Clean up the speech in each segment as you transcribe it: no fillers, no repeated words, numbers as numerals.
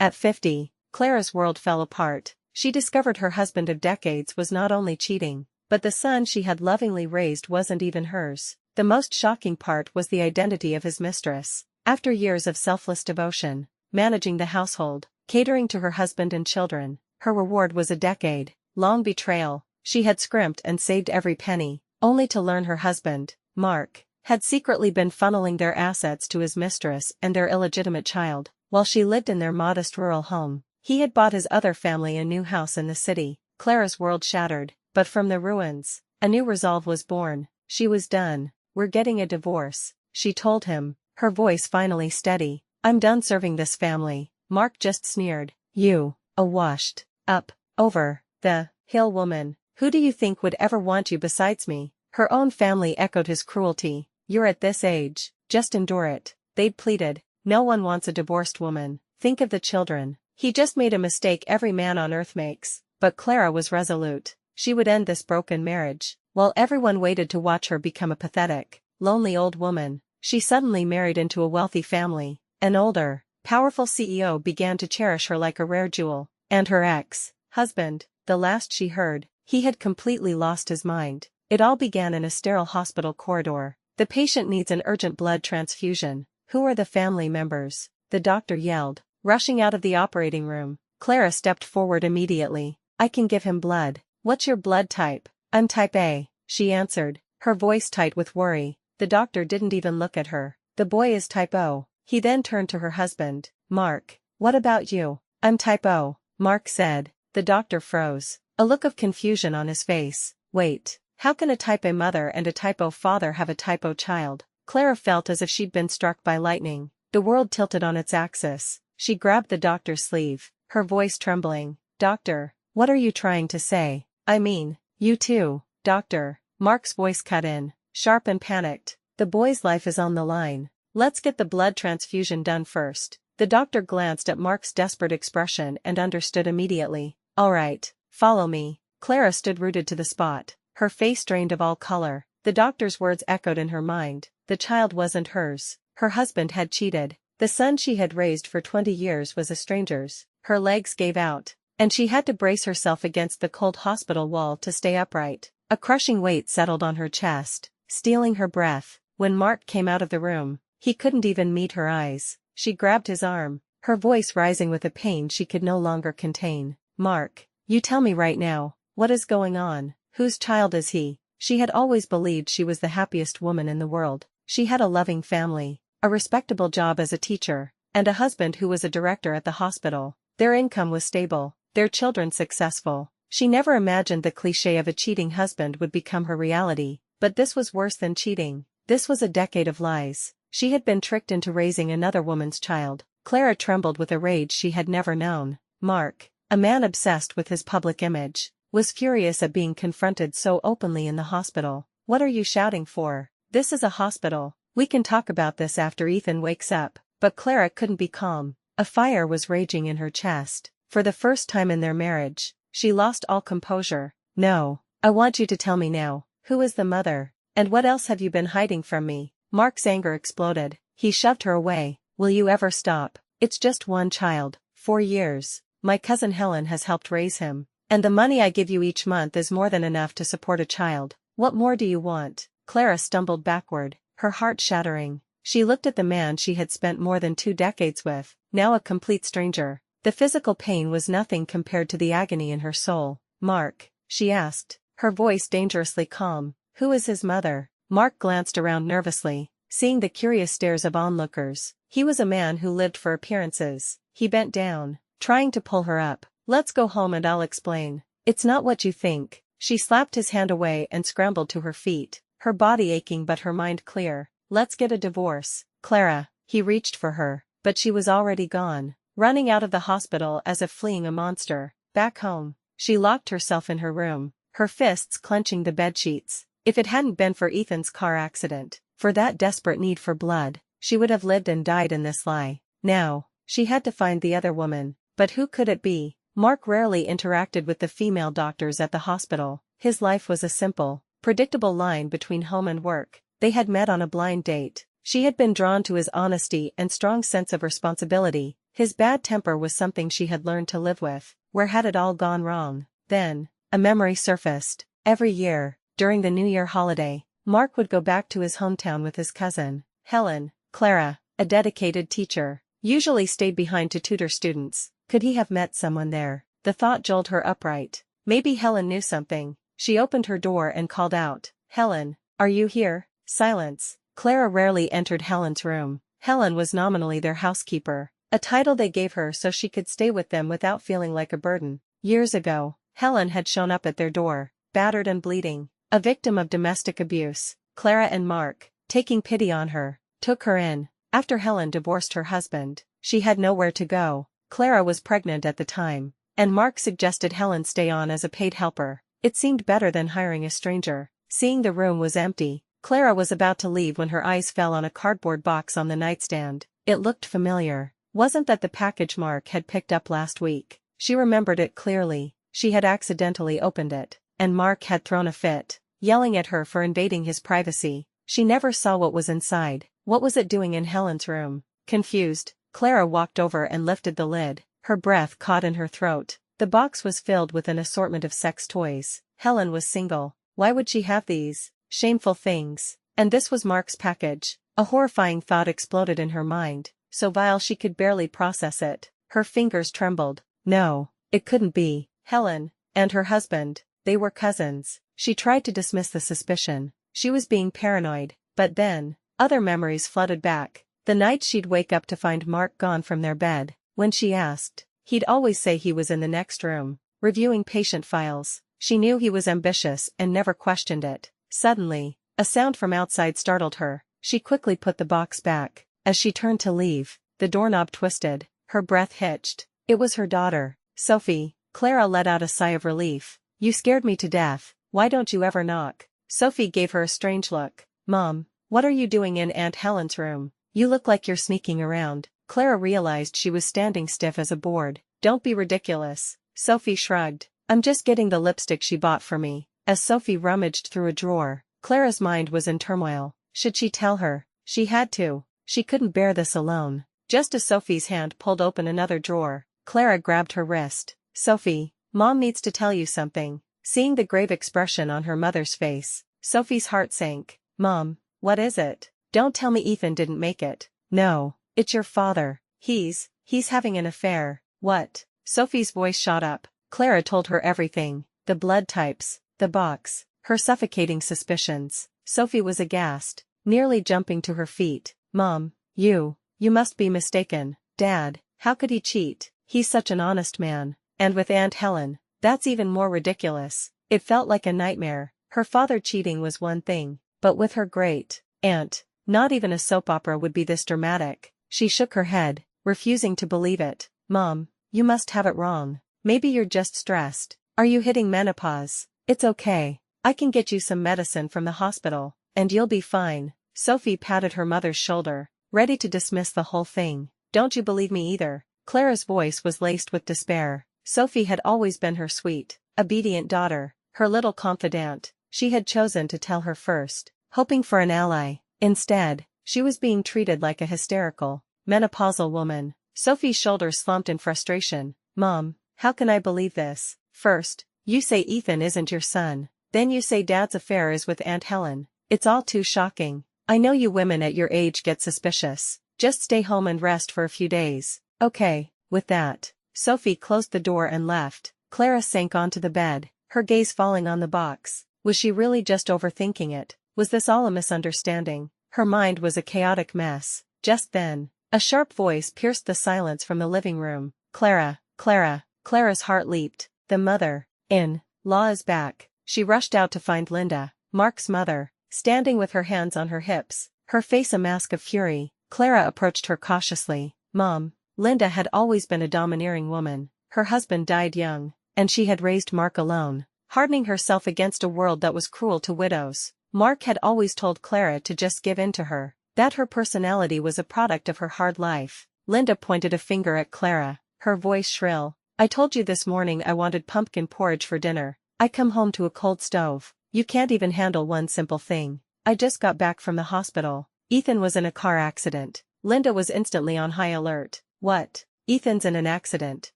At 50, Clara's world fell apart. She discovered her husband of decades was not only cheating, but the son she had lovingly raised wasn't even hers. The most shocking part was the identity of his mistress. After years of selfless devotion, managing the household, catering to her husband and children, her reward was a decade-long betrayal. She had scrimped and saved every penny, only to learn her husband, Mark, had secretly been funneling their assets to his mistress and their illegitimate child, while she lived in their modest rural home. He had bought his other family a new house in the city. Clara's world shattered, but from the ruins, a new resolve was born. She was done. "We're getting a divorce," she told him, her voice finally steady. "I'm done serving this family." Mark just sneered. "You, a washed up, over the hill woman. Who do you think would ever want you besides me?" Her own family echoed his cruelty. "You're at this age, just endure it," they'd pleaded. "No one wants a divorced woman. Think of the children." He just made a mistake every man on earth makes. But Clara was resolute. She would end this broken marriage. While everyone waited to watch her become a pathetic, lonely old woman, she suddenly married into a wealthy family. An older, powerful CEO began to cherish her like a rare jewel. And her ex-husband, the last she heard, he had completely lost his mind. It all began in a sterile hospital corridor. "The patient needs an urgent blood transfusion. Who are the family members?" the doctor yelled. Rushing out of the operating room, Clara stepped forward immediately. "I can give him blood." "What's your blood type?" "I'm type A," she answered, her voice tight with worry. The doctor didn't even look at her. "The boy is type O." He then turned to her husband. "Mark, what about you?" "I'm type O," Mark said. The doctor froze, a look of confusion on his face. "Wait, how can a type A mother and a type O father have a type O child?" Clara felt as if she'd been struck by lightning. The world tilted on its axis. She grabbed the doctor's sleeve, her voice trembling. "Doctor, what are you trying to say?" "I mean, you too, doctor." Mark's voice cut in, sharp and panicked. "The boy's life is on the line. Let's get the blood transfusion done first." The doctor glanced at Mark's desperate expression and understood immediately. "All right, follow me." Clara stood rooted to the spot, her face drained of all color. The doctor's words echoed in her mind. The child wasn't hers. Her husband had cheated. The son she had raised for 20 years was a stranger's. Her legs gave out, and she had to brace herself against the cold hospital wall to stay upright. A crushing weight settled on her chest, stealing her breath. When Mark came out of the room, he couldn't even meet her eyes. She grabbed his arm, her voice rising with a pain she could no longer contain. "Mark, you tell me right now, what is going on? Whose child is he?" She had always believed she was the happiest woman in the world. She had a loving family, a respectable job as a teacher, and a husband who was a director at the hospital. Their income was stable, their children successful. She never imagined the cliché of a cheating husband would become her reality, but this was worse than cheating. This was a decade of lies. She had been tricked into raising another woman's child. Clara trembled with a rage she had never known. Mark, a man obsessed with his public image, was furious at being confronted so openly in the hospital. "What are you shouting for? This is a hospital. We can talk about this after Ethan wakes up." But Clara couldn't be calm. A fire was raging in her chest. For the first time in their marriage, she lost all composure. "No, I want you to tell me now. Who is the mother? And what else have you been hiding from me?" Mark's anger exploded. He shoved her away. "Will you ever stop? It's just one child, 4 years. My cousin Helen has helped raise him. And the money I give you each month is more than enough to support a child. What more do you want?" Clara stumbled backward, her heart shattering. She looked at the man she had spent more than 2 decades with, now a complete stranger. The physical pain was nothing compared to the agony in her soul. "Mark," she asked, her voice dangerously calm, "who is his mother?" Mark glanced around nervously, seeing the curious stares of onlookers. He was a man who lived for appearances. He bent down, trying to pull her up. "Let's go home and I'll explain." "It's not what you think." She slapped his hand away and scrambled to her feet, her body aching but her mind clear. "Let's get a divorce." "Clara." He reached for her, but she was already gone, running out of the hospital as if fleeing a monster. Back home, she locked herself in her room, her fists clenching the bedsheets. If it hadn't been for Ethan's car accident, for that desperate need for blood, she would have lived and died in this lie. Now, she had to find the other woman. But who could it be? Mark rarely interacted with the female doctors at the hospital. His life was a simple, predictable line between home and work. They had met on a blind date. She had been drawn to his honesty and strong sense of responsibility, His bad temper was something she had learned to live with. Where had it all gone wrong? Then, a memory surfaced. Every year, during the New Year holiday, Mark would go back to his hometown with his cousin, Helen. Clara, a dedicated teacher, usually stayed behind to tutor students. Could he have met someone there? The thought jolted her upright. Maybe Helen knew something. She opened her door and called out, "Helen, are you here?" Silence. Clara rarely entered Helen's room. Helen was nominally their housekeeper, a title they gave her so she could stay with them without feeling like a burden. Years ago, Helen had shown up at their door, battered and bleeding, a victim of domestic abuse. Clara and Mark, taking pity on her, took her in. After Helen divorced her husband, she had nowhere to go. Clara was pregnant at the time, and Mark suggested Helen stay on as a paid helper. It seemed better than hiring a stranger. Seeing the room was empty, Clara was about to leave when her eyes fell on a cardboard box on the nightstand. It looked familiar. Wasn't that the package Mark had picked up last week? She remembered it clearly. She had accidentally opened it, and Mark had thrown a fit, yelling at her for invading his privacy. She never saw what was inside. What was it doing in Helen's room? Confused, Clara walked over and lifted the lid. Her breath caught in her throat. The box was filled with an assortment of sex toys. Helen was single. Why would she have these shameful things? And this was Mark's package. A horrifying thought exploded in her mind, so vile she could barely process it. Her fingers trembled. No, it couldn't be. Helen and her husband, they were cousins. She tried to dismiss the suspicion. She was being paranoid, but then, other memories flooded back. The night she'd wake up to find Mark gone from their bed. When she asked, he'd always say he was in the next room, reviewing patient files. She knew he was ambitious and never questioned it. Suddenly, a sound from outside startled her. She quickly put the box back. As she turned to leave, the doorknob twisted. Her breath hitched. It was her daughter, Sophie. Clara let out a sigh of relief. "You scared me to death. Why don't you ever knock?" Sophie gave her a strange look. "Mom, what are you doing in Aunt Helen's room? You look like you're sneaking around." Clara realized she was standing stiff as a board. "Don't be ridiculous." Sophie shrugged. "I'm just getting the lipstick she bought for me." As Sophie rummaged through a drawer, Clara's mind was in turmoil. Should she tell her? She had to. She couldn't bear this alone. Just as Sophie's hand pulled open another drawer, Clara grabbed her wrist. "Sophie, Mom needs to tell you something." Seeing the grave expression on her mother's face, Sophie's heart sank. "Mom, what is it? Don't tell me Ethan didn't make it." "No, it's your father. He's having an affair." "What?" Sophie's voice shot up. Clara told her everything. The blood types, the box, her suffocating suspicions. Sophie was aghast, nearly jumping to her feet. "Mom, you must be mistaken. Dad, how could he cheat? He's such an honest man. And with Aunt Helen, that's even more ridiculous." It felt like a nightmare. Her father cheating was one thing, but with her great aunt, not even a soap opera would be this dramatic. She shook her head, refusing to believe it. "Mom, you must have it wrong. Maybe you're just stressed. Are you hitting menopause? It's okay. I can get you some medicine from the hospital, and you'll be fine." Sophie patted her mother's shoulder, ready to dismiss the whole thing. "Don't you believe me either?" Clara's voice was laced with despair. Sophie had always been her sweet, obedient daughter, her little confidant. She had chosen to tell her first, hoping for an ally. Instead, she was being treated like a hysterical, menopausal woman. Sophie's shoulders slumped in frustration. "Mom, how can I believe this? First, you say Ethan isn't your son. Then you say Dad's affair is with Aunt Helen. It's all too shocking. I know you women at your age get suspicious. Just stay home and rest for a few days." "Okay." With that, Sophie closed the door and left. Clara sank onto the bed, her gaze falling on the box. Was she really just overthinking it? Was this all a misunderstanding? Her mind was a chaotic mess. Just then, a sharp voice pierced the silence from the living room. "Clara, Clara." Clara's heart leaped. The mother-in-law is back. She rushed out to find Linda, Mark's mother, standing with her hands on her hips, her face a mask of fury. Clara approached her cautiously. "Mom." Linda had always been a domineering woman. Her husband died young, and she had raised Mark alone, hardening herself against a world that was cruel to widows. Mark had always told Clara to just give in to her, that her personality was a product of her hard life. Linda pointed a finger at Clara, her voice shrill. "I told you this morning I wanted pumpkin porridge for dinner. I come home to a cold stove. You can't even handle one simple thing. I just got back from the hospital. Ethan was in a car accident." Linda was instantly on high alert. "What? Ethan's in an accident.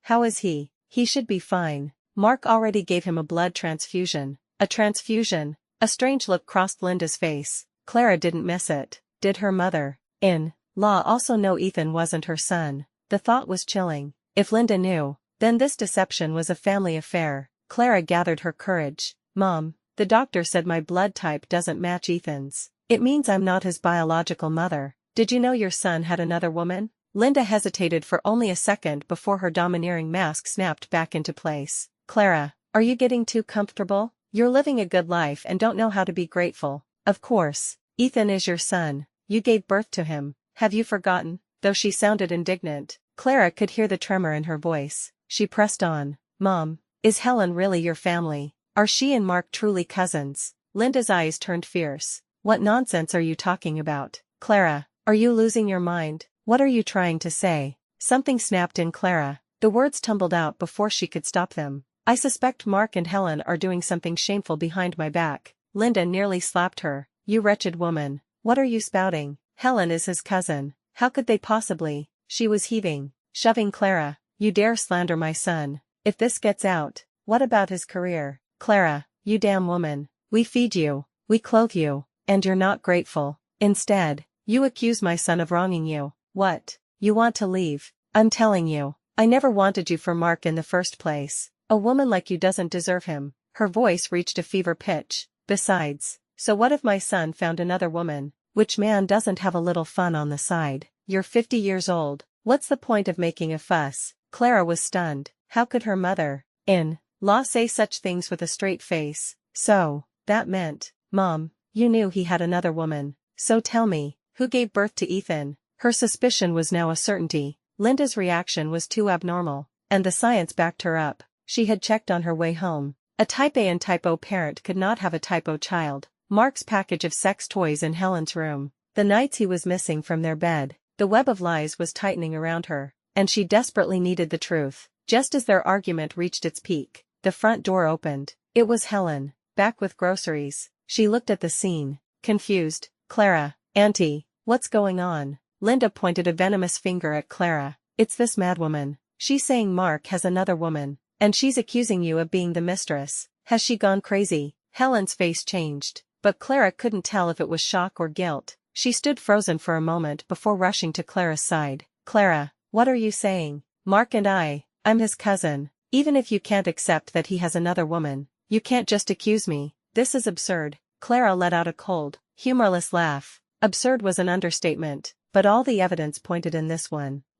How is he? He should be fine. Mark already gave him a blood transfusion. A transfusion? A strange look crossed Linda's face. Clara didn't miss it. Did her mother-in-law also know Ethan wasn't her son? The thought was chilling. If Linda knew, then this deception was a family affair. Clara gathered her courage. Mom, the doctor said my blood type doesn't match Ethan's. It means I'm not his biological mother. Did you know your son had another woman? Linda hesitated for only a second before her domineering mask snapped back into place. Clara, are you getting too comfortable? You're living a good life and don't know how to be grateful. Of course, Ethan is your son. You gave birth to him. Have you forgotten? Though she sounded indignant, Clara could hear the tremor in her voice. She pressed on. Mom, is Helen really your family? Are she and Mark truly cousins? Linda's eyes turned fierce. What nonsense are you talking about? Clara, are you losing your mind? What are you trying to say? Something snapped in Clara. The words tumbled out before she could stop them. I suspect Mark and Helen are doing something shameful behind my back. Linda nearly slapped her. You wretched woman. What are you spouting? Helen is his cousin. How could they possibly? She was heaving, shoving Clara. You dare slander my son. If this gets out, what about his career? Clara, you damn woman. We feed you, we clothe you, and you're not grateful. Instead, you accuse my son of wronging you. What? You want to leave? I'm telling you, I never wanted you for Mark in the first place. A woman like you doesn't deserve him. Her voice reached a fever pitch. Besides, so what if my son found another woman? Which man doesn't have a little fun on the side? You're 50 years old. What's the point of making a fuss? Clara was stunned. How could her mother-in-law say such things with a straight face? So, that meant, Mom, you knew he had another woman. So tell me, who gave birth to Ethan? Her suspicion was now a certainty. Linda's reaction was too abnormal, and the science backed her up. She had checked on her way home. A type A and type O parent could not have a type O child. Mark's package of sex toys in Helen's room. The nights he was missing from their bed. The web of lies was tightening around her, and she desperately needed the truth. Just as their argument reached its peak, the front door opened. It was Helen, back with groceries. She looked at the scene, confused. Clara, Auntie, what's going on? Linda pointed a venomous finger at Clara. It's this madwoman. She's saying Mark has another woman, and she's accusing you of being the mistress. Has she gone crazy? Helen's face changed, but Clara couldn't tell if it was shock or guilt. She stood frozen for a moment before rushing to Clara's side. Clara, what are you saying? Mark and I'm his cousin. Even if you can't accept that he has another woman, you can't just accuse me. This is absurd. Clara let out a cold, humorless laugh. Absurd was an understatement, but all the evidence pointed in this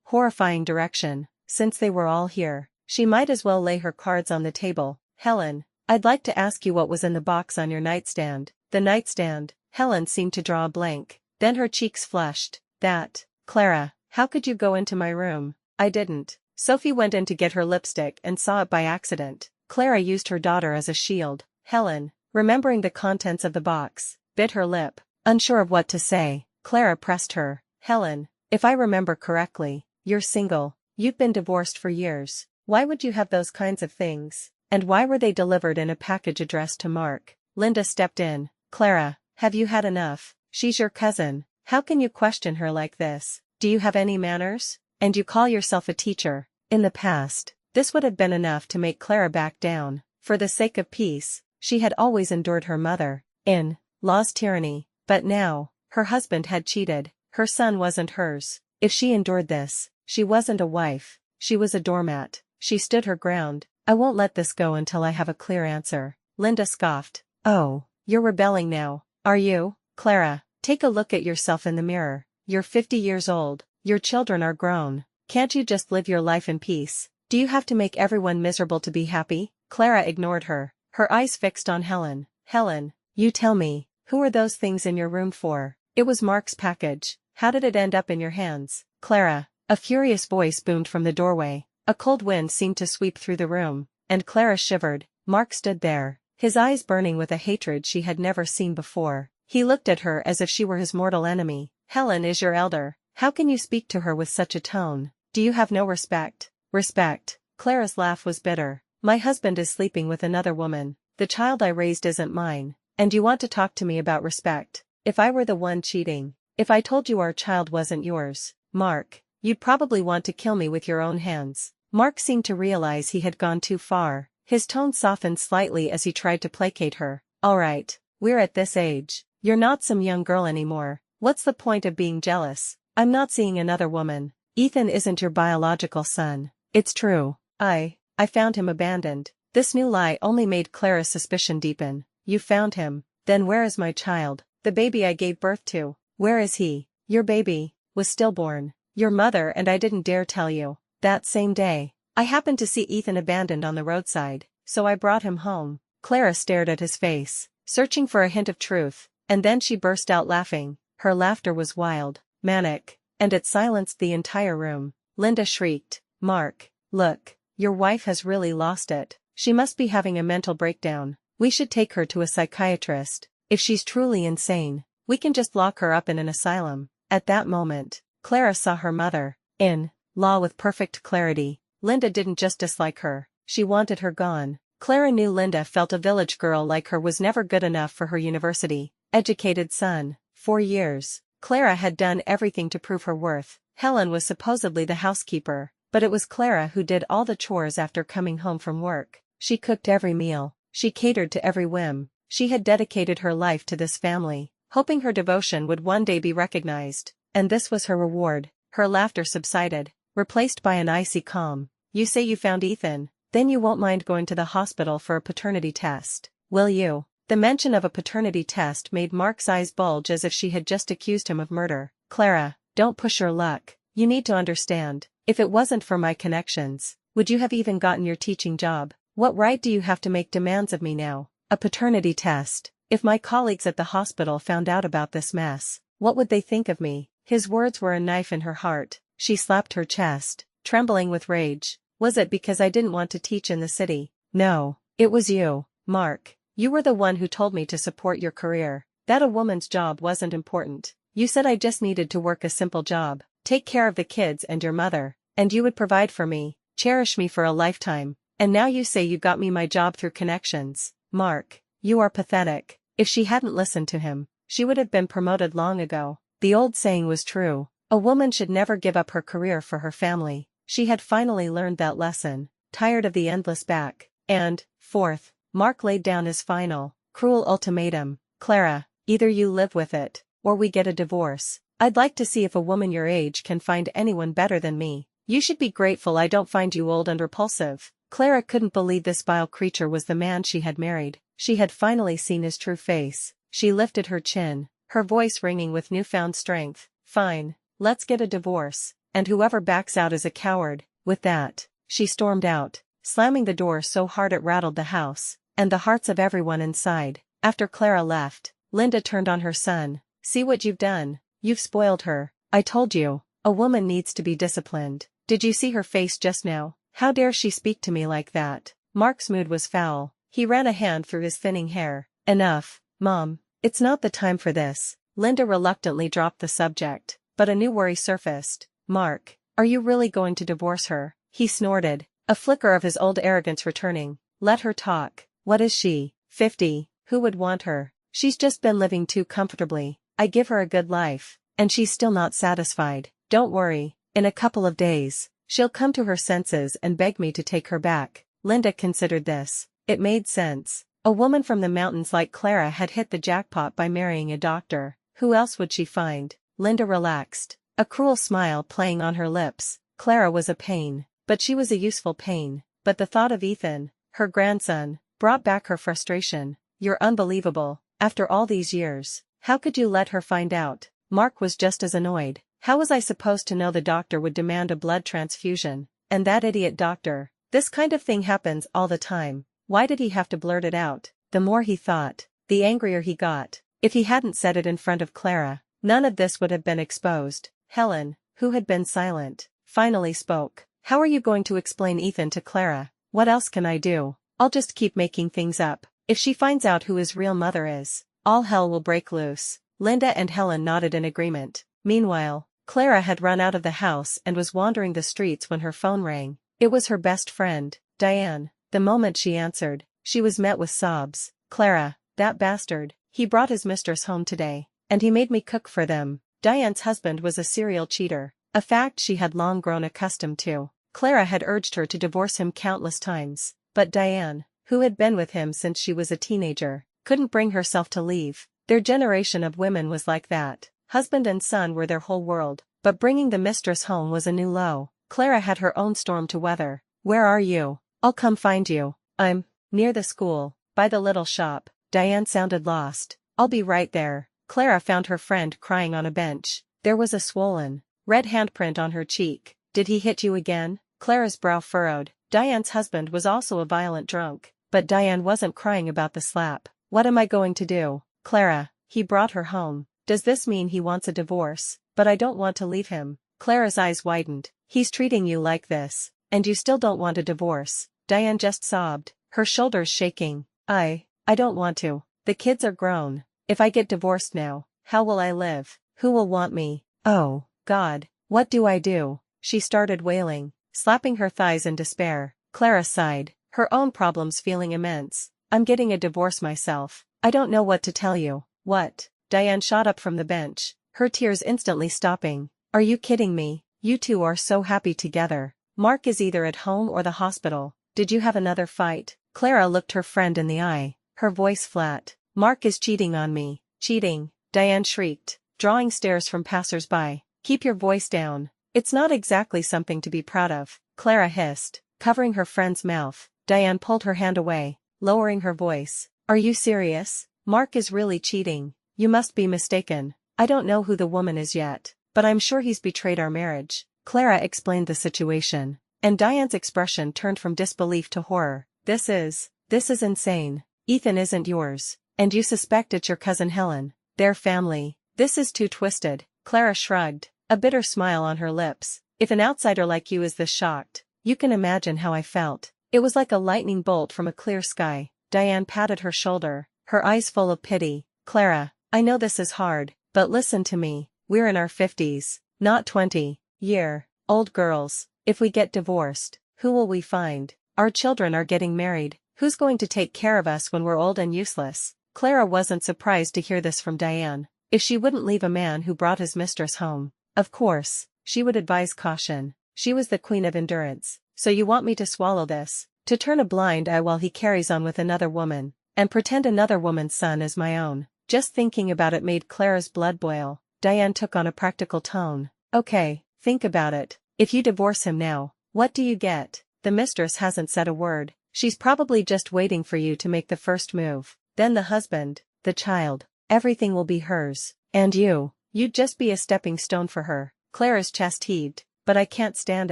horrifying direction. Since they were all here, she might as well lay her cards on the table. Helen, I'd like to ask you what was in the box on your nightstand. The nightstand? Helen seemed to draw a blank. Then her cheeks flushed. That. Clara, how could you go into my room? I didn't. Sophie went in to get her lipstick and saw it by accident. Clara used her daughter as a shield. Helen, remembering the contents of the box, bit her lip, unsure of what to say. Clara pressed her. Helen, if I remember correctly, you're single. You've been divorced for years. Why would you have those kinds of things? And why were they delivered in a package addressed to Mark? Linda stepped in. Clara, have you had enough? She's your cousin. How can you question her like this? Do you have any manners? And you call yourself a teacher. In the past, this would have been enough to make Clara back down. For the sake of peace, she had always endured her mother-in-law's tyranny. But now, her husband had cheated. Her son wasn't hers. If she endured this, she wasn't a wife. She was a doormat. She stood her ground. I won't let this go until I have a clear answer. Linda scoffed. Oh, you're rebelling now, are you? Clara, take a look at yourself in the mirror. You're 50 years old. Your children are grown. Can't you just live your life in peace? Do you have to make everyone miserable to be happy? Clara ignored her, her eyes fixed on Helen. Helen, you tell me, who are those things in your room for? It was Mark's package. How did it end up in your hands? Clara, a furious voice boomed from the doorway. A cold wind seemed to sweep through the room, and Clara shivered. Mark stood there, his eyes burning with a hatred she had never seen before. He looked at her as if she were his mortal enemy. Helen is your elder. How can you speak to her with such a tone? Do you have no respect? Respect? Clara's laugh was bitter. My husband is sleeping with another woman. The child I raised isn't mine. And you want to talk to me about respect? If I were the one cheating, if I told you our child wasn't yours, Mark, You'd probably want to kill me with your own hands. Mark seemed to realize he had gone too far. His tone softened slightly as he tried to placate her. Alright, we're at this age. You're not some young girl anymore. What's the point of being jealous? I'm not seeing another woman. Ethan isn't your biological son. It's true. I found him abandoned. This new lie only made Clara's suspicion deepen. You found him. Then where is my child? The baby I gave birth to. Where is he? Your baby was stillborn. Your mother and I didn't dare tell you. That same day, I happened to see Ethan abandoned on the roadside, so I brought him home. Clara stared at his face, searching for a hint of truth, and then she burst out laughing. Her laughter was wild, manic, and it silenced the entire room. Linda shrieked, Mark, look, your wife has really lost it. She must be having a mental breakdown. We should take her to a psychiatrist. If she's truly insane, we can just lock her up in an asylum. At that moment, Clara saw her mother-in-law with perfect clarity. Linda didn't just dislike her, she wanted her gone. Clara knew Linda felt a village girl like her was never good enough for her university-educated son. For years, Clara had done everything to prove her worth. Helen was supposedly the housekeeper, but it was Clara who did all the chores after coming home from work. She cooked every meal, she catered to every whim. She had dedicated her life to this family, hoping her devotion would one day be recognized, and this was her reward. Her laughter subsided, replaced by an icy calm. You say you found Ethan, then you won't mind going to the hospital for a paternity test, will you? The mention of a paternity test made Mark's eyes bulge as if she had just accused him of murder. Clara, don't push your luck. You need to understand, if it wasn't for my connections, would you have even gotten your teaching job? What right do you have to make demands of me now? A paternity test. If my colleagues at the hospital found out about this mess, what would they think of me? His words were a knife in her heart. She slapped her chest, trembling with rage. Was it because I didn't want to teach in the city? No, it was you, Mark. You were the one who told me to support your career, that a woman's job wasn't important. You said I just needed to work a simple job, take care of the kids and your mother, and you would provide for me, cherish me for a lifetime. And now you say you got me my job through connections. Mark, you are pathetic. If she hadn't listened to him, she would have been promoted long ago. The old saying was true. A woman should never give up her career for her family. She had finally learned that lesson, tired of the endless back and forth. Mark laid down his final, cruel ultimatum. Clara, either you live with it, or we get a divorce. I'd like to see if a woman your age can find anyone better than me. You should be grateful I don't find you old and repulsive. Clara couldn't believe this vile creature was the man she had married. She had finally seen his true face. She lifted her chin, her voice ringing with newfound strength. Fine, let's get a divorce, and whoever backs out is a coward. With that, she stormed out, slamming the door so hard it rattled the house, and the hearts of everyone inside. After Clara left, Linda turned on her son. See what you've done? You've spoiled her. I told you, a woman needs to be disciplined. Did you see her face just now? How dare she speak to me like that? Mark's mood was foul. He ran a hand through his thinning hair. Enough, Mom. It's not the time for this. Linda reluctantly dropped the subject, but a new worry surfaced. Mark, are you really going to divorce her? He snorted, a flicker of his old arrogance returning. Let her talk. What is she? 50. Who would want her? She's just been living too comfortably. I give her a good life, and she's still not satisfied. Don't worry. In a couple of days, she'll come to her senses and beg me to take her back. Linda considered this. It made sense. A woman from the mountains like Clara had hit the jackpot by marrying a doctor. Who else would she find? Linda relaxed, a cruel smile playing on her lips. Clara was a pain, but she was a useful pain. But the thought of Ethan, her grandson, brought back her frustration. You're unbelievable. After all these years, how could you let her find out? Mark was just as annoyed. How was I supposed to know the doctor would demand a blood transfusion? And that idiot doctor. This kind of thing happens all the time. Why did he have to blurt it out? The more he thought, the angrier he got. If he hadn't said it in front of Clara, none of this would have been exposed. Helen, who had been silent, finally spoke. How are you going to explain Ethan to Clara? What else can I do? I'll just keep making things up. If she finds out who his real mother is, all hell will break loose. Linda and Helen nodded in agreement. Meanwhile, Clara had run out of the house and was wandering the streets when her phone rang. It was her best friend, Diane. The moment she answered, she was met with sobs. Clara, that bastard, he brought his mistress home today, and he made me cook for them. Diane's husband was a serial cheater. a fact she had long grown accustomed to. Clara had urged her to divorce him countless times, but Diane, who had been with him since she was a teenager, couldn't bring herself to leave. Their generation of women was like that. Husband and son were their whole world, but bringing the mistress home was a new low. Clara had her own storm to weather. "Where are you? I'll come find you." "I'm near the school, by the little shop." Diane sounded lost. "I'll be right there." Clara found her friend crying on a bench. There was a swollen, red handprint on her cheek. "Did he hit you again?" Clara's brow furrowed. Diane's husband was also a violent drunk, but Diane wasn't crying about the slap. "What am I going to do?" "Clara, he brought her home. Does this mean he wants a divorce?" "But I don't want to leave him." Clara's eyes widened. "He's treating you like this, and you still don't want a divorce?" Diane just sobbed, her shoulders shaking. I don't want to. The kids are grown. If I get divorced now, how will I live? Who will want me? Oh, God, what do I do?" She started wailing, slapping her thighs in despair. Clara sighed, her own problems feeling immense. "I'm getting a divorce myself. I don't know what to tell you." "What?" Diane shot up from the bench, her tears instantly stopping. "Are you kidding me? You two are so happy together. Mark is either at home or the hospital. Did you have another fight?" Clara looked her friend in the eye, her voice flat. "Mark is cheating on me." "Cheating?" Diane shrieked, drawing stares from passers-by. "Keep your voice down. It's not exactly something to be proud of," Clara hissed, covering her friend's mouth. Diane pulled her hand away, lowering her voice. "Are you serious? Mark is really cheating. You must be mistaken. I don't know who the woman is yet, but I'm sure he's betrayed our marriage." Clara explained the situation, and Diane's expression turned from disbelief to horror. This is insane. Ethan isn't yours, and you suspect it's your cousin Helen. Their family. This is too twisted." Clara shrugged, a bitter smile on her lips. "If an outsider like you is this shocked, you can imagine how I felt." It was like a lightning bolt from a clear sky. Diane patted her shoulder, her eyes full of pity. "Clara, I know this is hard, but listen to me. We're in our 50s, not 20-year-old girls. If we get divorced, who will we find? Our children are getting married. Who's going to take care of us when we're old and useless?" Clara wasn't surprised to hear this from Diane. If she wouldn't leave a man who brought his mistress home, of course, she would advise caution. She was the queen of endurance. "So you want me to swallow this? To turn a blind eye while he carries on with another woman, and pretend another woman's son is my own?" Just thinking about it made Clara's blood boil. Diane took on a practical tone. "Okay, think about it. If you divorce him now, what do you get? The mistress hasn't said a word. She's probably just waiting for you to make the first move. Then the husband, the child, everything will be hers. And you'd just be a stepping stone for her." Clara's chest heaved. "But I can't stand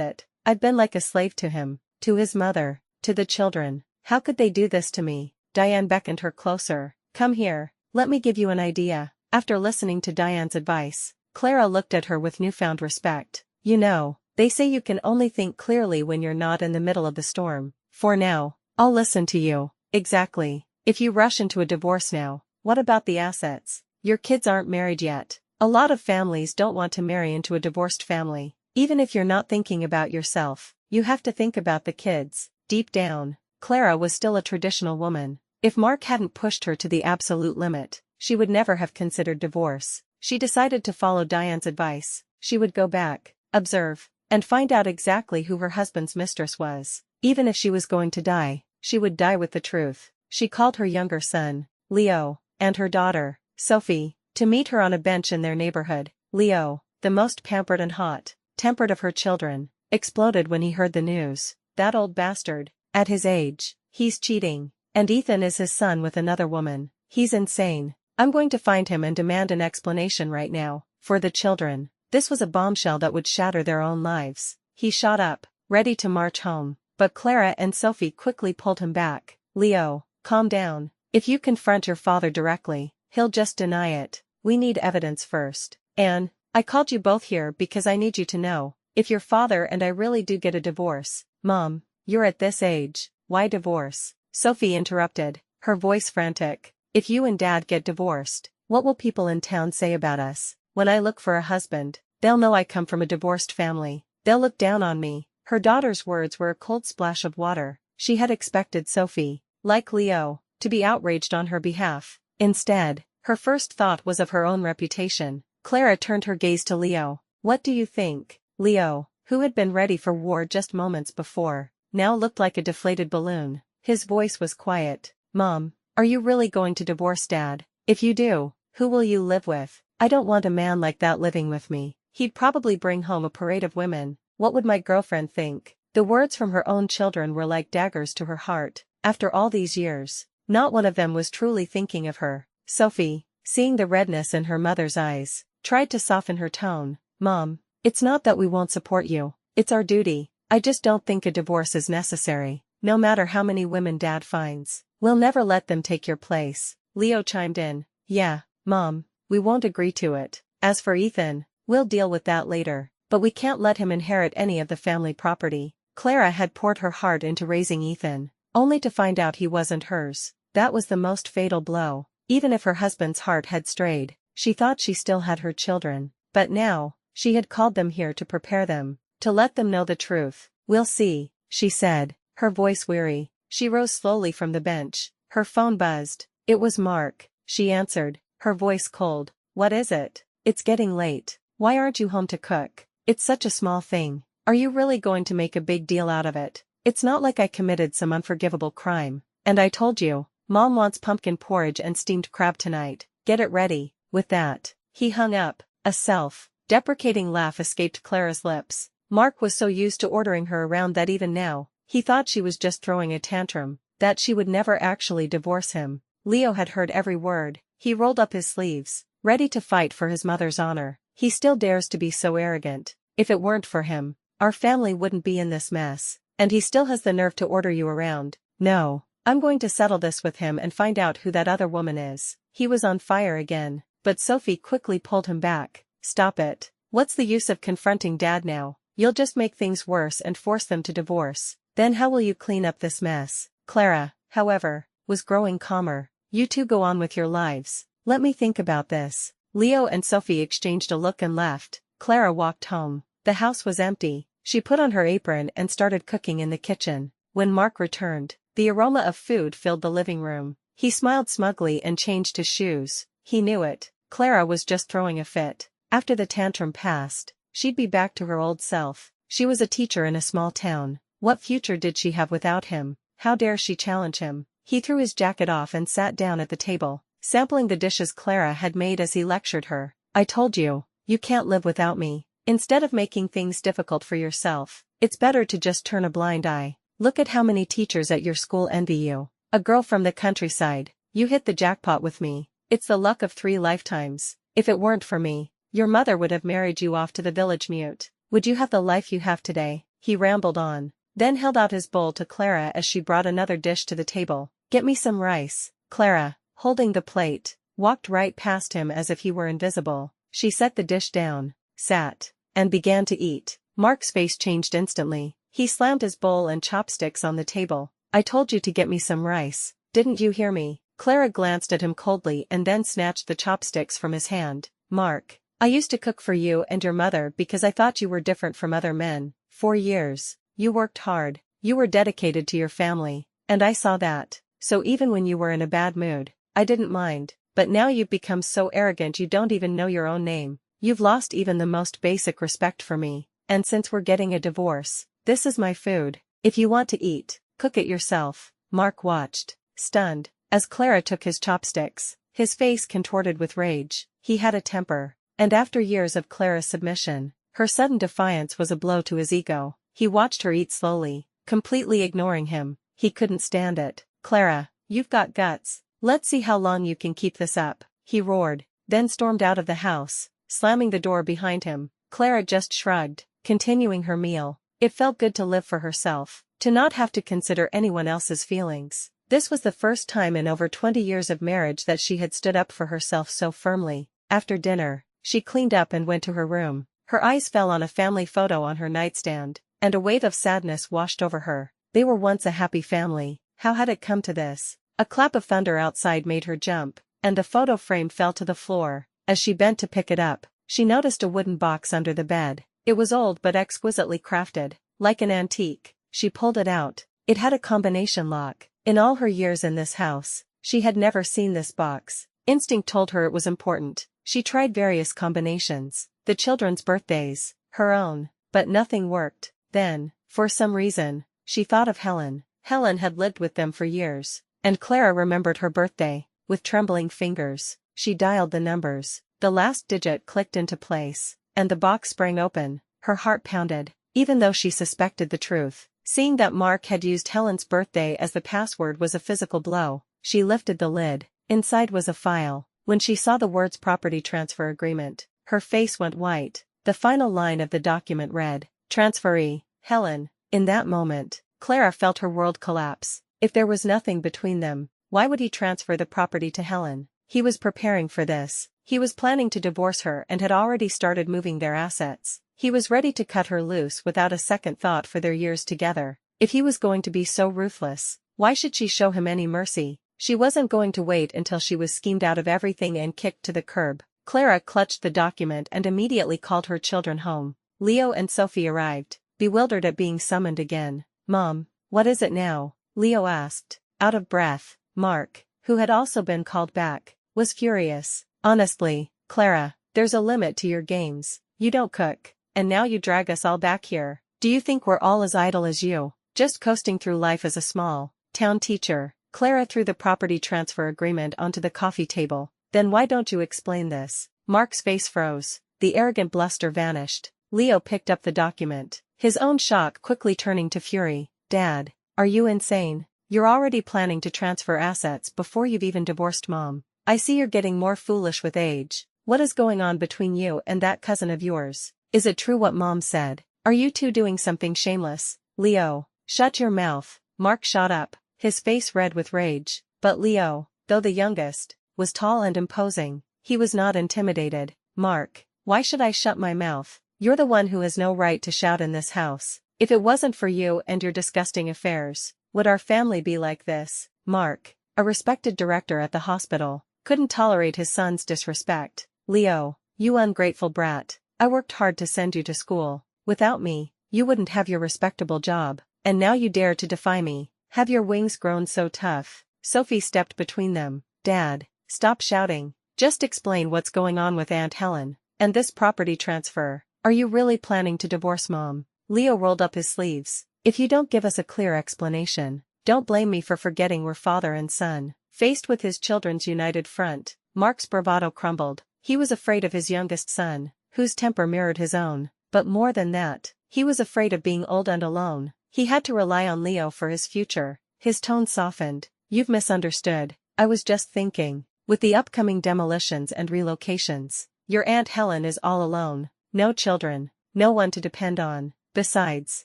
it. I've been like a slave to him, to his mother, to the children. How could they do this to me?" Diane beckoned her closer. "Come here, let me give you an idea." After listening to Diane's advice, Clara looked at her with newfound respect. "You know, they say you can only think clearly when you're not in the middle of the storm. For now, I'll listen to you." "Exactly. If you rush into a divorce now, what about the assets? Your kids aren't married yet. A lot of families don't want to marry into a divorced family. Even if you're not thinking about yourself, you have to think about the kids." Deep down, Clara was still a traditional woman. If Mark hadn't pushed her to the absolute limit, she would never have considered divorce. She decided to follow Diane's advice. She would go back, observe, and find out exactly who her husband's mistress was. Even if she was going to die, she would die with the truth. She called her younger son, Leo, and her daughter, Sophie, to meet her on a bench in their neighborhood. Leo, the most pampered and hot-tempered of her children, exploded when he heard the news. "That old bastard, at his age, he's cheating. And Ethan is his son with another woman. He's insane. I'm going to find him and demand an explanation right now, for the children." This was a bombshell that would shatter their own lives. He shot up, ready to march home, but Clara and Sophie quickly pulled him back. "Leo, calm down. If you confront your father directly, he'll just deny it. We need evidence first. And I called you both here because I need you to know, if your father and I really do get a divorce." "Mom, you're at this age, why divorce?" Sophie interrupted, her voice frantic. "If you and Dad get divorced, what will people in town say about us? When I look for a husband, they'll know I come from a divorced family. They'll look down on me." Her daughter's words were a cold splash of water. She had expected Sophie, like Leo, to be outraged on her behalf. Instead, her first thought was of her own reputation. Clara turned her gaze to Leo. "What do you think, Leo, who had been ready for war just moments before, now looked like a deflated balloon. His voice was quiet. Mom, are you really going to divorce Dad? If you do, who will you live with? I don't want a man like that living with me. He'd probably bring home a parade of women. What would my girlfriend think? The words from her own children were like daggers to her heart. After all these years, not one of them was truly thinking of her. Sophie, seeing the redness in her mother's eyes, tried to soften her tone. Mom, it's not that we won't support you. It's our duty. I just don't think a divorce is necessary. No matter how many women Dad finds, we'll never let them take your place. Leo chimed in. Yeah, Mom, we won't agree to it. As for Ethan, we'll deal with that later, but we can't let him inherit any of the family property. Clara had poured her heart into raising Ethan, only to find out he wasn't hers. That was the most fatal blow. Even if her husband's heart had strayed, she thought she still had her children. But now, she had called them here to prepare them, to let them know the truth. We'll see, she said, her voice weary. She rose slowly from the bench. Her phone buzzed. It was Mark. She answered, her voice cold. What is it? It's getting late. Why aren't you home to cook? It's such a small thing. Are you really going to make a big deal out of it? It's not like I committed some unforgivable crime. And I told you, Mom wants pumpkin porridge and steamed crab tonight. Get it ready. With that, he hung up. A self-deprecating laugh escaped Clara's lips. Mark was so used to ordering her around that even now, he thought she was just throwing a tantrum, that she would never actually divorce him. Leo had heard every word. He rolled up his sleeves, ready to fight for his mother's honor. He still dares to be so arrogant. If it weren't for him, our family wouldn't be in this mess. And he still has the nerve to order you around. No, I'm going to settle this with him and find out who that other woman is. He was on fire again, but Sophie quickly pulled him back. Stop it. What's the use of confronting Dad now? You'll just make things worse and force them to divorce. Then how will you clean up this mess? Clara, however, was growing calmer. You two go on with your lives. Let me think about this. Leo and Sophie exchanged a look and left. Clara walked home. The house was empty. She put on her apron and started cooking in the kitchen. When Mark returned, the aroma of food filled the living room. He smiled smugly and changed his shoes. He knew it. Clara was just throwing a fit. After the tantrum passed, she'd be back to her old self. She was a teacher in a small town. What future did she have without him? How dare she challenge him? He threw his jacket off and sat down at the table, sampling the dishes Clara had made as he lectured her. I told you, you can't live without me. Instead of making things difficult for yourself, it's better to just turn a blind eye. Look at how many teachers at your school envy you. A girl from the countryside. You hit the jackpot with me. It's the luck of 3 lifetimes. If it weren't for me, your mother would have married you off to the village mute. Would you have the life you have today? He rambled on, then held out his bowl to Clara as she brought another dish to the table. Get me some rice. Clara, holding the plate, walked right past him as if he were invisible. She set the dish down, sat, and began to eat. Mark's face changed instantly. He slammed his bowl and chopsticks on the table. I told you to get me some rice. Didn't you hear me? Clara glanced at him coldly and then snatched the chopsticks from his hand. Mark, I used to cook for you and your mother because I thought you were different from other men. 4 years. You worked hard. You were dedicated to your family. And I saw that. So even when you were in a bad mood, I didn't mind. But now you've become so arrogant you don't even know your own name. You've lost even the most basic respect for me. And since we're getting a divorce, this is my food. If you want to eat, cook it yourself. Mark watched, stunned, as Clara took his chopsticks. His face contorted with rage. He had a temper. And after years of Clara's submission, her sudden defiance was a blow to his ego. He watched her eat slowly, completely ignoring him. He couldn't stand it. Clara, you've got guts. Let's see how long you can keep this up. He roared, then stormed out of the house, slamming the door behind him. Clara just shrugged, continuing her meal. It felt good to live for herself, to not have to consider anyone else's feelings. This was the first time in over 20 years of marriage that she had stood up for herself so firmly. After dinner, she cleaned up and went to her room. Her eyes fell on a family photo on her nightstand, and a wave of sadness washed over her. They were once a happy family. How had it come to this? A clap of thunder outside made her jump, and the photo frame fell to the floor. As she bent to pick it up, she noticed a wooden box under the bed. It was old but exquisitely crafted, like an antique. She pulled it out. It had a combination lock. In all her years in this house, she had never seen this box. Instinct told her it was important. She tried various combinations. The children's birthdays, her own, But nothing worked. Then, for some reason, she thought of Helen. Helen had lived with them for years, and Clara remembered her birthday. With trembling fingers, she dialed the numbers. The last digit clicked into place, and the box sprang open. Her heart pounded, even though she suspected the truth. Seeing that Mark had used Helen's birthday as the password was a physical blow. She lifted the lid. Inside was a file. When she saw the words property transfer agreement, her face went white. The final line of the document read, "Transferee, Helen." In that moment, Clara felt her world collapse. If there was nothing between them, why would he transfer the property to Helen? He was preparing for this. He was planning to divorce her and had already started moving their assets. He was ready to cut her loose without a second thought for their years together. If he was going to be so ruthless, why should she show him any mercy? She wasn't going to wait until she was schemed out of everything and kicked to the curb. Clara clutched the document and immediately called her children home. Leo and Sophie arrived, bewildered at being summoned again. "Mom, what is it now?" Leo asked, out of breath. Mark, who had also been called back, was furious. "Honestly, Clara, there's a limit to your games. You don't cook, and now you drag us all back here. Do you think we're all as idle as you, just coasting through life as a small-town teacher?" Clara threw the property transfer agreement onto the coffee table. "Then why don't you explain this?" Mark's face froze. The arrogant bluster vanished. Leo picked up the document, his own shock quickly turning to fury. "Dad, are you insane? You're already planning to transfer assets before you've even divorced Mom. I see you're getting more foolish with age. What is going on between you and that cousin of yours? Is it true what Mom said? Are you two doing something shameless?" "Leo, shut your mouth." Mark shot up, his face red with rage. But Leo, though the youngest, was tall and imposing. He was not intimidated. "Mark, why should I shut my mouth? You're the one who has no right to shout in this house. If it wasn't for you and your disgusting affairs, would our family be like this?" Mark, a respected director at the hospital, couldn't tolerate his son's disrespect. "Leo, you ungrateful brat. I worked hard to send you to school. Without me, you wouldn't have your respectable job. And now you dare to defy me. Have your wings grown so tough?" Sophie stepped between them. "Dad, stop shouting. Just explain what's going on with Aunt Helen, and this property transfer. Are you really planning to divorce Mom?" Leo rolled up his sleeves. "If you don't give us a clear explanation, don't blame me for forgetting we're father and son." Faced with his children's united front, Mark's bravado crumbled. He was afraid of his youngest son, whose temper mirrored his own. But more than that, he was afraid of being old and alone. He had to rely on Leo for his future. His tone softened. "You've misunderstood. I was just thinking. With the upcoming demolitions and relocations, your Aunt Helen is all alone. No children, no one to depend on. Besides,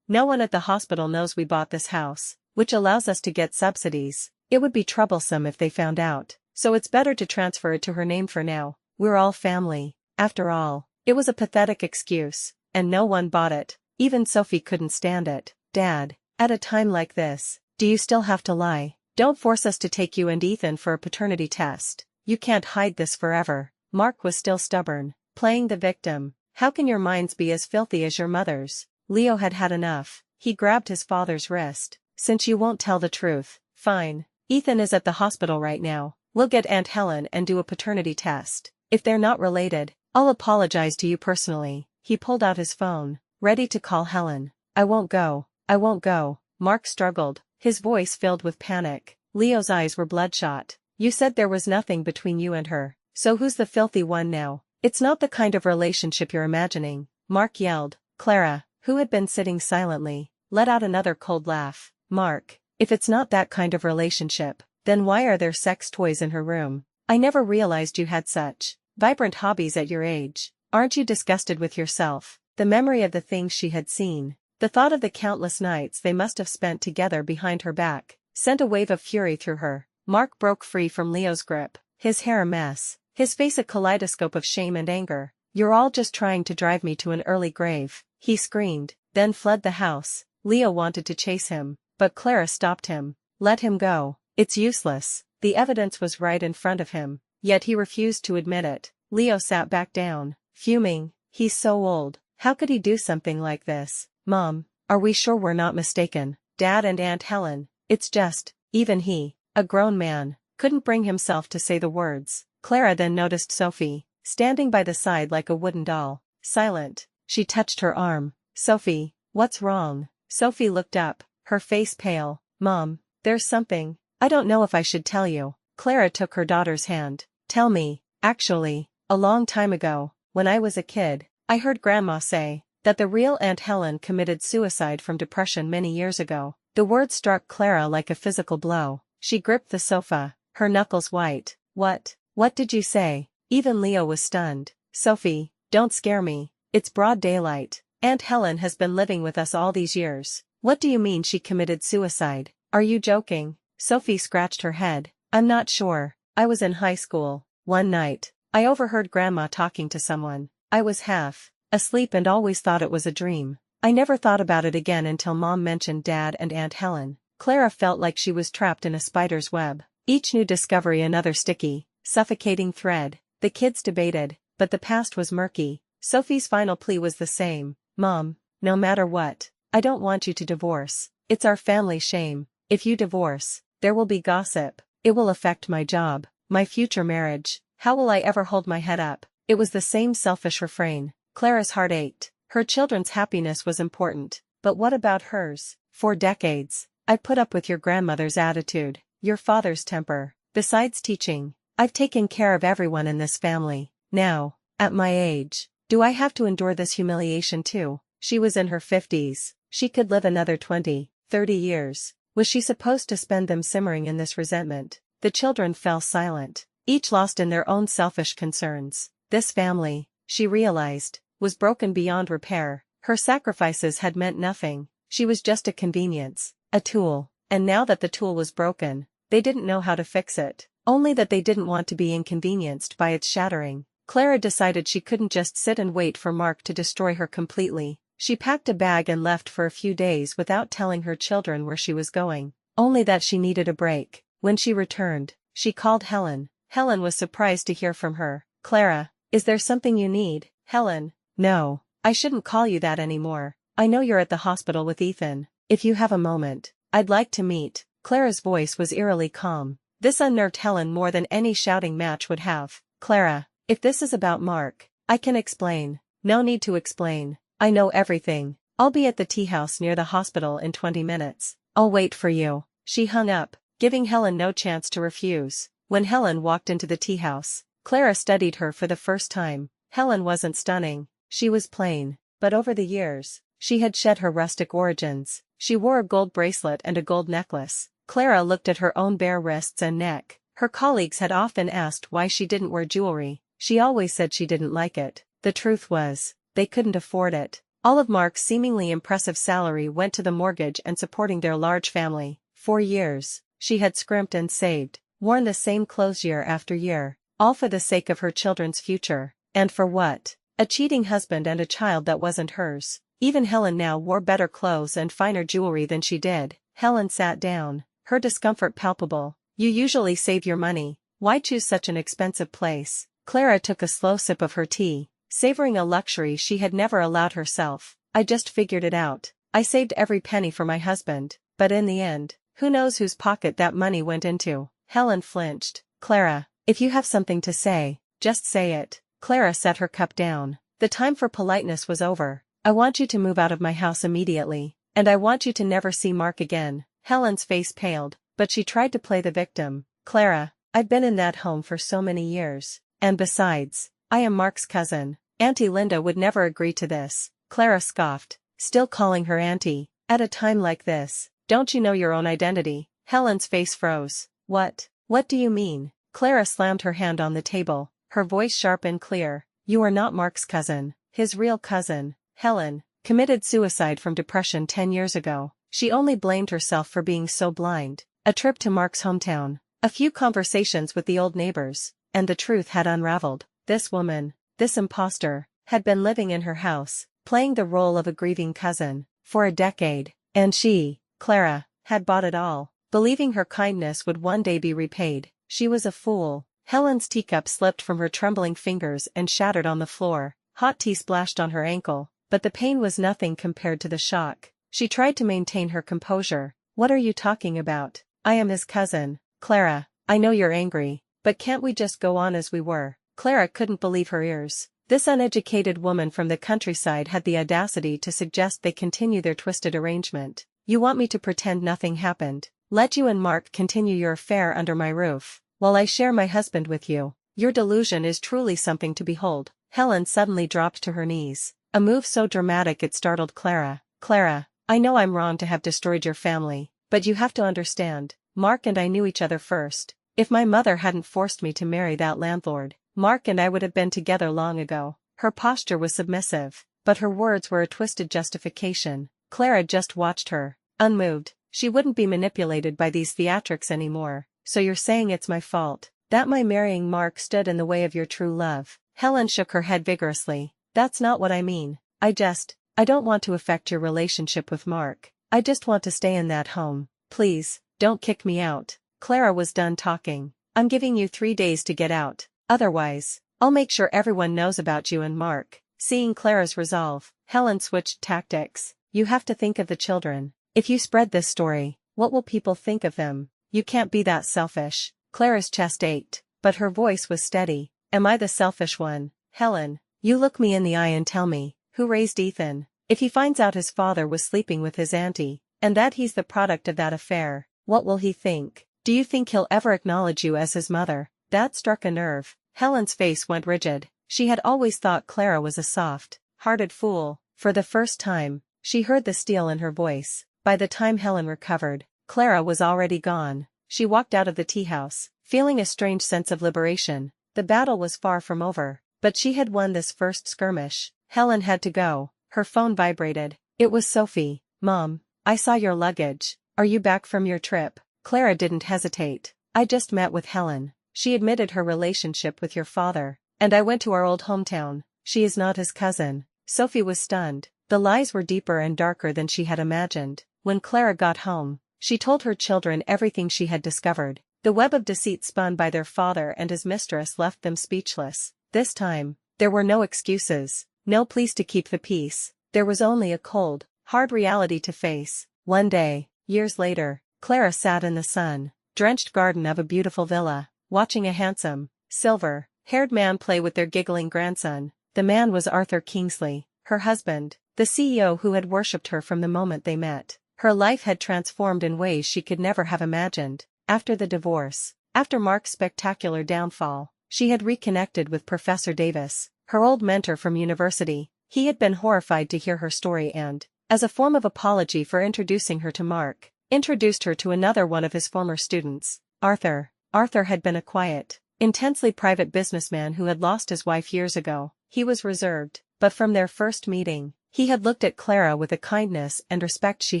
no one at the hospital knows we bought this house, which allows us to get subsidies. It would be troublesome if they found out. So it's better to transfer it to her name for now. We're all family." After all, it was a pathetic excuse, and no one bought it. Even Sophie couldn't stand it. "Dad, at a time like this, do you still have to lie? Don't force us to take you and Ethan for a paternity test. You can't hide this forever." Mark was still stubborn, playing the victim. "How can your minds be as filthy as your mother's?" Leo had had enough. He grabbed his father's wrist. "Since you won't tell the truth, fine. Ethan is at the hospital right now. We'll get Aunt Helen and do a paternity test. If they're not related, I'll apologize to you personally." He pulled out his phone, ready to call Helen. "I won't go. I won't go." Mark struggled, his voice filled with panic. Leo's eyes were bloodshot. "You said there was nothing between you and her, so who's the filthy one now?" "It's not the kind of relationship you're imagining," Mark yelled. Clara, who had been sitting silently, let out another cold laugh. "Mark, if it's not that kind of relationship, then why are there sex toys in her room? I never realized you had such vibrant hobbies at your age. Aren't you disgusted with yourself?" The memory of the things she had seen, the thought of the countless nights they must have spent together behind her back, sent a wave of fury through her. Mark broke free from Leo's grip, his hair a mess, his face a kaleidoscope of shame and anger. "You're all just trying to drive me to an early grave," he screamed, then fled the house. Leo wanted to chase him, but Clara stopped him. "Let him go. It's useless." The evidence was right in front of him, yet he refused to admit it. Leo sat back down, fuming. He's so old. How could he do something like this? "Mom, are we sure we're not mistaken? Dad and Aunt Helen, it's just," even he, a grown man, couldn't bring himself to say the words. Clara then noticed Sophie, standing by the side like a wooden doll, silent. She touched her arm. Sophie, what's wrong? Sophie looked up, her face pale. Mom, there's something. I don't know if I should tell you. Clara took her daughter's hand. Tell me. Actually, a long time ago, when I was a kid, I heard Grandma say that the real Aunt Helen committed suicide from depression many years ago. The word struck Clara like a physical blow. She gripped the sofa, her knuckles white. What? What did you say? Even Leo was stunned. Sophie, don't scare me. It's broad daylight. Aunt Helen has been living with us all these years. What do you mean she committed suicide? Are you joking? Sophie scratched her head. I'm not sure. I was in high school. One night, I overheard Grandma talking to someone. I was half asleep and always thought it was a dream. I never thought about it again until Mom mentioned Dad and Aunt Helen. Clara felt like she was trapped in a spider's web. Each new discovery another sticky, suffocating thread. The kids debated, but the past was murky. Sophie's final plea was the same. Mom, no matter what, I don't want you to divorce. It's our family shame. If you divorce, there will be gossip. It will affect my job, my future marriage. How will I ever hold my head up? It was the same selfish refrain. Clara's heart ached. Her children's happiness was important, but what about hers? For decades, I put up with your grandmother's attitude, your father's temper. Besides teaching, I've taken care of everyone in this family. Now, at my age, do I have to endure this humiliation too? She was in her 50s. She could live another 20, 30 years. Was she supposed to spend them simmering in this resentment? The children fell silent, each lost in their own selfish concerns. This family, she realized, was broken beyond repair. Her sacrifices had meant nothing. She was just a convenience, a tool. And now that the tool was broken, they didn't know how to fix it. Only that they didn't want to be inconvenienced by its shattering. Clara decided she couldn't just sit and wait for Mark to destroy her completely. She packed a bag and left for a few days without telling her children where she was going. Only that she needed a break. When she returned, she called Helen. Helen was surprised to hear from her. Clara, is there something you need? Helen, no, I shouldn't call you that anymore. I know you're at the hospital with Ethan. If you have a moment, I'd like to meet. Clara's voice was eerily calm. This unnerved Helen more than any shouting match would have. Clara, if this is about Mark, I can explain. No need to explain. I know everything. I'll be at the tea house near the hospital in 20 minutes. I'll wait for you. She hung up, giving Helen no chance to refuse. When Helen walked into the tea house, Clara studied her for the first time. Helen wasn't stunning. She was plain. But over the years, she had shed her rustic origins. She wore a gold bracelet and a gold necklace. Clara looked at her own bare wrists and neck. Her colleagues had often asked why she didn't wear jewelry. She always said she didn't like it. The truth was, they couldn't afford it. All of Mark's seemingly impressive salary went to the mortgage and supporting their large family. For years, she had scrimped and saved, worn the same clothes year after year, all for the sake of her children's future. And for what? A cheating husband and a child that wasn't hers. Even Helen now wore better clothes and finer jewelry than she did. Helen sat down, her discomfort palpable. You usually save your money. Why choose such an expensive place? Clara took a slow sip of her tea, savoring a luxury she had never allowed herself. I just figured it out. I saved every penny for my husband, but in the end, who knows whose pocket that money went into? Helen flinched. Clara, if you have something to say, just say it. Clara set her cup down. The time for politeness was over. I want you to move out of my house immediately, and I want you to never see Mark again. Helen's face paled, but she tried to play the victim. Clara, I've been in that home for so many years, and besides, I am Mark's cousin. Auntie Linda would never agree to this. Clara scoffed, still calling her auntie. At a time like this, don't you know your own identity? Helen's face froze. What do you mean? Clara slammed her hand on the table, her voice sharp and clear. You are not Mark's cousin, his real cousin. Helen committed suicide from depression 10 years ago. She only blamed herself for being so blind. A trip to Mark's hometown, a few conversations with the old neighbors, and the truth had unraveled. This woman, this impostor, had been living in her house, playing the role of a grieving cousin, for a decade, and she, Clara, had bought it all, believing her kindness would one day be repaid. She was a fool. Helen's teacup slipped from her trembling fingers and shattered on the floor. Hot tea splashed on her ankle, but the pain was nothing compared to the shock. She tried to maintain her composure. What are you talking about? I am his cousin. Clara, I know you're angry, but can't we just go on as we were? Clara couldn't believe her ears. This uneducated woman from the countryside had the audacity to suggest they continue their twisted arrangement. You want me to pretend nothing happened? Let you and Mark continue your affair under my roof, while I share my husband with you. Your delusion is truly something to behold. Helen suddenly dropped to her knees, a move so dramatic it startled Clara. Clara, I know I'm wrong to have destroyed your family, but you have to understand, Mark and I knew each other first. If my mother hadn't forced me to marry that landlord, Mark and I would have been together long ago. Her posture was submissive, but her words were a twisted justification. Clara just watched her, unmoved. She wouldn't be manipulated by these theatrics anymore. So you're saying it's my fault, that my marrying Mark stood in the way of your true love? Helen shook her head vigorously. That's not what I mean. I don't want to affect your relationship with Mark. I just want to stay in that home. Please, don't kick me out. Clara was done talking. I'm giving you 3 days to get out. Otherwise, I'll make sure everyone knows about you and Mark. Seeing Clara's resolve, Helen switched tactics. You have to think of the children. If you spread this story, what will people think of them? You can't be that selfish. Clara's chest ached, but her voice was steady. Am I the selfish one? Helen, you look me in the eye and tell me, who raised Ethan? If he finds out his father was sleeping with his auntie, and that he's the product of that affair, what will he think? Do you think he'll ever acknowledge you as his mother? That struck a nerve. Helen's face went rigid. She had always thought Clara was a soft-hearted fool. For the first time, she heard the steel in her voice. By the time Helen recovered, Clara was already gone. She walked out of the tea house, feeling a strange sense of liberation. The battle was far from over, but she had won this first skirmish. Helen had to go. Her phone vibrated. It was Sophie. Mom, I saw your luggage. Are you back from your trip? Clara didn't hesitate. I just met with Helen. She admitted her relationship with your father, and I went to our old hometown. She is not his cousin. Sophie was stunned. The lies were deeper and darker than she had imagined. When Clara got home, she told her children everything she had discovered. The web of deceit spun by their father and his mistress left them speechless. This time, there were no excuses, no pleas to keep the peace. There was only a cold, hard reality to face. One day, years later, Clara sat in the sun-drenched garden of a beautiful villa, watching a handsome, silver-haired man play with their giggling grandson. The man was Arthur Kingsley, her husband, the CEO who had worshipped her from the moment they met. Her life had transformed in ways she could never have imagined. After the divorce, after Mark's spectacular downfall, she had reconnected with Professor Davis, her old mentor from university. He had been horrified to hear her story and, as a form of apology for introducing her to Mark, introduced her to another one of his former students, Arthur. Arthur had been a quiet, intensely private businessman who had lost his wife years ago. He was reserved, but from their first meeting, he had looked at Clara with a kindness and respect she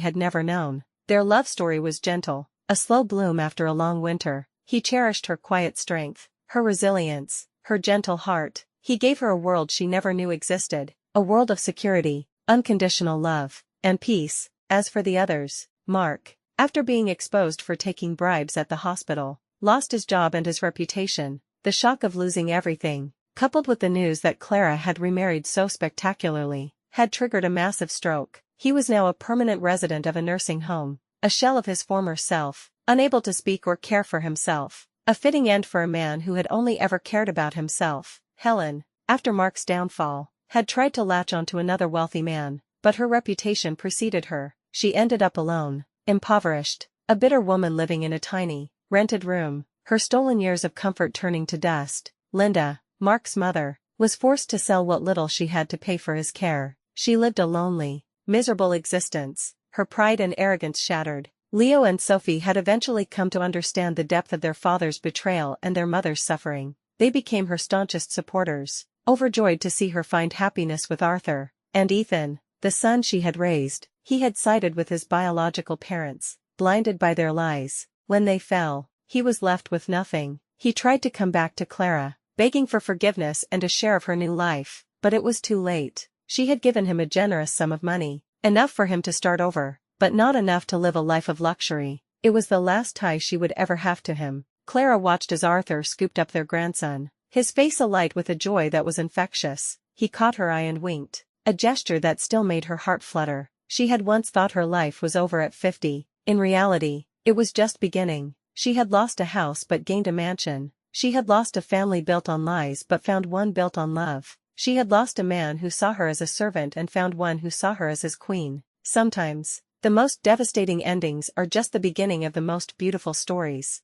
had never known. Their love story was gentle, a slow bloom after a long winter. He cherished her quiet strength, her resilience, her gentle heart. He gave her a world she never knew existed, a world of security, unconditional love, and peace. As for the others, Mark, after being exposed for taking bribes at the hospital, lost his job and his reputation. The shock of losing everything, coupled with the news that Clara had remarried so spectacularly, had triggered a massive stroke. He was now a permanent resident of a nursing home, a shell of his former self, unable to speak or care for himself. A fitting end for a man who had only ever cared about himself. Helen, after Mark's downfall, had tried to latch onto another wealthy man, but her reputation preceded her. She ended up alone, impoverished, a bitter woman living in a tiny, rented room, her stolen years of comfort turning to dust. Linda, Mark's mother, was forced to sell what little she had to pay for his care. She lived a lonely, miserable existence, her pride and arrogance shattered. Leo and Sophie had eventually come to understand the depth of their father's betrayal and their mother's suffering. They became her staunchest supporters, overjoyed to see her find happiness with Arthur. And Ethan, the son she had raised, he had sided with his biological parents, blinded by their lies. When they fell, he was left with nothing. He tried to come back to Clara, begging for forgiveness and a share of her new life, but it was too late. She had given him a generous sum of money, enough for him to start over, but not enough to live a life of luxury. It was the last tie she would ever have to him. Clara watched as Arthur scooped up their grandson, his face alight with a joy that was infectious. He caught her eye and winked, a gesture that still made her heart flutter. She had once thought her life was over at 50. In reality, it was just beginning. She had lost a house but gained a mansion. She had lost a family built on lies but found one built on love. She had lost a man who saw her as a servant and found one who saw her as his queen. Sometimes, the most devastating endings are just the beginning of the most beautiful stories.